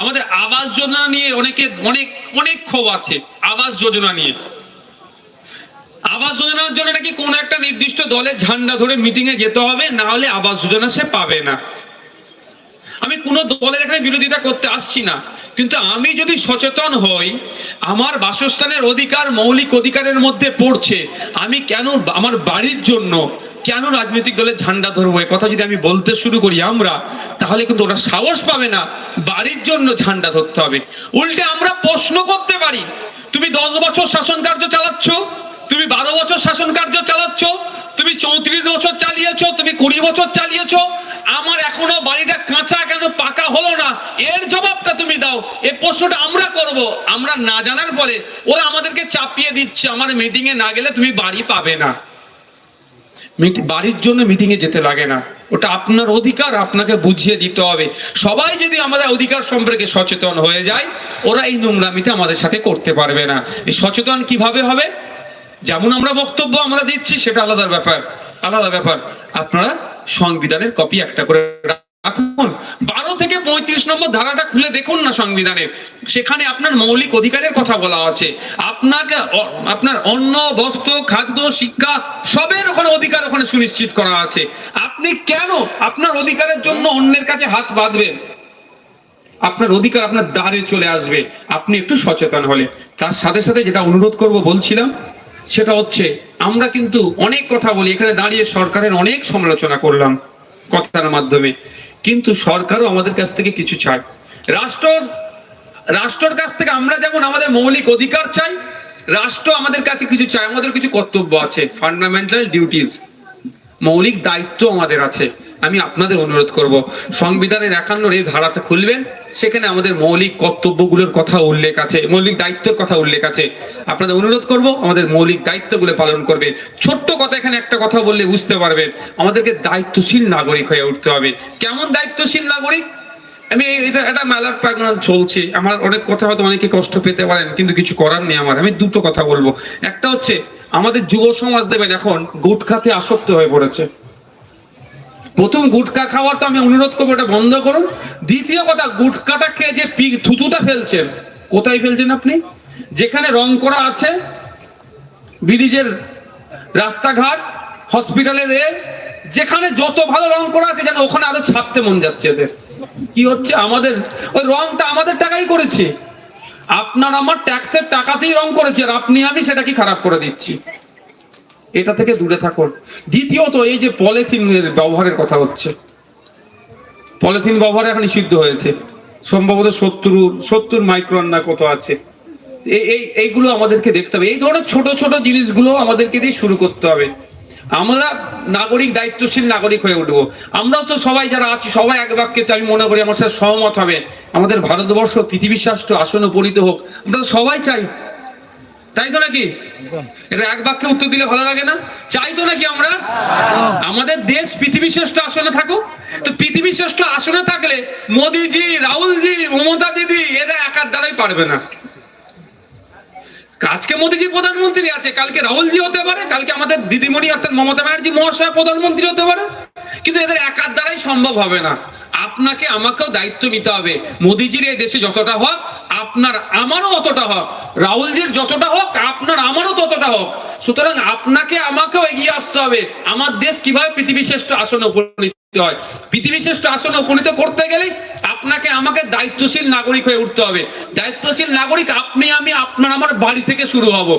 আমাদের আবাস যোজনা নিয়ে অনেক অনেক ক্ষোভ আছে। আবাস যোজনা নিয়ে, আবাস যোজনার জন্য নাকি কোন একটা নির্দিষ্ট দলের ঝান্ডা ধরে মিটিং এ যেতে হবে, না হলে আবাস যোজনা সে পাবে না। আমি কোনো দলের এখানে বিরোধিতা করতে আসছি না, কিন্তু আমি যদি সচেতন হই, আমার বাসস্থানের অধিকার মৌলিক অধিকারের মধ্যে পড়ছে, আমি কেন আমার বাড়ির জন্য কেন রাজনৈতিক দলের ঝান্ডা ধরবো, এ কথা যদি আমি বলতে শুরু করি আমরা, তাহলে কিন্তু ওরা সাহস পাবে না বাড়ির জন্য ঝান্ডা ধরতে হবে। উল্টে আমরা প্রশ্ন করতে পারি, তুমি 10 বছর শাসন কার্য চালাচ্ছ, তুমি 12 বছর শাসন কার্য চালাচ্ছ, তুমি 34 বছর চালিয়েছো, তুমি 20 বছর চালিয়েছো, আমার এখনো বাড়িটা কাঁচা কেন পাকা হলো না, এর জবাবটা তুমি দাও। এই প্রশ্নটা আমরা করব। আমরা না জানার ফলে ওরা আমাদেরকে চাপিয়ে দিচ্ছে, আমার মিটিং এ না গেলে তুমি বাড়ি পাবে না। বাড়ির জন্য মিটিং এ যেতে লাগে না, ওটা আপনার অধিকার, আপনাকে বুঝিয়ে দিতে হবে। সবাই যদি আমাদের অধিকার সম্পর্কে সচেতন হয়ে যায়, ওরা এই নোংরামিটা আমাদের সাথে করতে পারবে না। এই সচেতন কিভাবে হবে? যেমন আমরা বক্তব্য আমরা দিচ্ছি সেটা আলাদা ব্যাপার। আপনারা সংবিধানের কপি একটা করে রাখুন, 12 থেকে 35 নম্বর ধারাটা খুলে দেখুন না সংবিধানের, সেখানে আপনার মৌলিক অধিকারের কথা বলা আছে। আপনাকে আপনার অন্ন, বস্ত্র, খাদ্য, শিক্ষা সবের ওখানে অধিকার ওখানে সুনিশ্চিত করা আছে। আপনি কেন আপনার অধিকারের জন্য অন্যের কাছে হাত বাঁধবেন? আপনার অধিকার আপনার দ্বারে চলে আসবে, আপনি একটু সচেতন হলে। তার সাথে সাথে যেটা অনুরোধ করব বলছিলাম, সেটা হচ্ছে আমরা কিন্তু অনেক কথা বলি, এখানে দাঁড়িয়ে সরকারের অনেক সমালোচনা করলাম কথার মাধ্যমে, কিন্তু সরকারও আমাদের কাছ থেকে কিছু চায়। রাষ্ট্রের কাছ থেকে আমরা যেমন আমাদের মৌলিক অধিকার চাই, রাষ্ট্র আমাদের কাছে কিছু চায়, আমাদের কিছু কর্তব্য আছে, ফান্ডামেন্টাল ডিউটিস, মৌলিক দায়িত্ব আমাদের আছে। আমি আপনাদের অনুরোধ করব, সংবিধানের 51 এই ধারাতে খুলবেন, সেখানে আমাদের মৌলিক কর্তব্যগুলোর কথা উল্লেখ আছে, মৌলিক দায়িত্বের কথা উল্লেখ আছে। আপনাদের অনুরোধ করব আমাদের মৌলিক দায়িত্বগুলো পালন করবে। ছোট্ট কথা, এখানে একটা কথা বললে বুঝতে পারবেন, আমাদেরকে দায়িত্বশীল নাগরিক হয়ে উঠতে হবে। কেমন দায়িত্বশীল নাগরিক? আমি এটা মেলার প্যাগনাল চলছে, আমার অনেক কথা হয়তো অনেকে কষ্ট পেতে পারেন, কিন্তু কিছু করার নেই আমার। আমি দুটো কথা বলবো। একটা হচ্ছে আমাদের যুব সমাজ দেখবেন এখন গুটখাতে আসক্ত হয়ে পড়েছে। প্রথম, গুটকা খাওয়ার তো আমি অনুরোধ করবো এটা বন্ধ করুন। দ্বিতীয় কথা, গুটকাটা খেয়ে যে থুতুটা ফেলছেন, কোথায় ফেলছেন আপনি? যেখানে রং করা আছে, ব্রিজের রাস্তাঘাট, হসপিটালের যেখানে যত ভালো রং করা আছে, যেন ওখানে আরো ছাপতে মন যাচ্ছে এদের। কি হচ্ছে? আমাদের ওই রংটা আমাদের টাকাই করেছে, আপনার আমার ট্যাক্সের টাকাতেই রং করেছে, আর আপনি আমি সেটা কি খারাপ করে দিচ্ছি? এটা থেকে দূরে থাকুন। দ্বিতীয়ত, এই যে পলিথিনের ব্যবহারের কথা হচ্ছে, পলিথিন ব্যবহার এখন নিষিদ্ধ হয়েছে, সম্ভবত 70 মাইক্রন না কত আছে। এইগুলো আমাদেরকে দেখতে হবে। এই ধরনের ছোট ছোট জিনিসগুলো আমাদেরকে দিয়ে শুরু করতে হবে। আমরা নাগরিক, দায়িত্বশীল নাগরিক হয়ে উঠবো। আমরাও তো সবাই যারা আছি সবাই এক বাক্যে আমি মনে করি আমার সাথে সহমত হবে, আমাদের ভারতবর্ষ পৃথিবীর শ্রেষ্ঠ আসনে উপনীত হোক, আমরা তো সবাই চাই, তাই তো নাকি? এটা এক বাক্যে উত্তর দিলে ভালো লাগে না? চাই তো নাকি আমরা আমাদের দেশ পৃথিবীর শ্রেষ্ঠ আসনে থাকুক? তো পৃথিবীর শ্রেষ্ঠ আসনে থাকলে মোদিজি, রাহুলজি, মমতা দিদি এরা একার দ্বারাই পারবে না। আজকে মোদিজি প্রধানমন্ত্রী আছে, কালকে রাহুলজি হতে পারে, কালকে আমাদের দিদিমণি অর্থাৎ মমতা ব্যানার্জি মহাশয় প্রধানমন্ত্রী হতে পারে, কিন্তু এদের একার দ্বারাই সম্ভব হবে না। আপনাকে আমাকেও দায়িত্ব নিতে হবে। মোদিজির এই দেশে যতটা হোক, আপনার আমারও অতটা হোক, রাহুলজির যতটা হোক, আপনার আমারও ততটা হোক। সুতরাং আপনাকে আমাকেও এগিয়ে আসতে হবে। আমার দেশ কিভাবে পৃথিবী শ্রেষ্ঠ আসনে উপনীত হয়, পৃথিবী শ্রেষ্ঠ আসনে উপনীত করতে গেলে আপনাকে আমাকে দায়িত্বশীল নাগরিক হয়ে উঠতে হবে। দায়িত্বশীল নাগরিক আপনি আমি, আপনার আমার বাড়ি থেকে শুরু হব।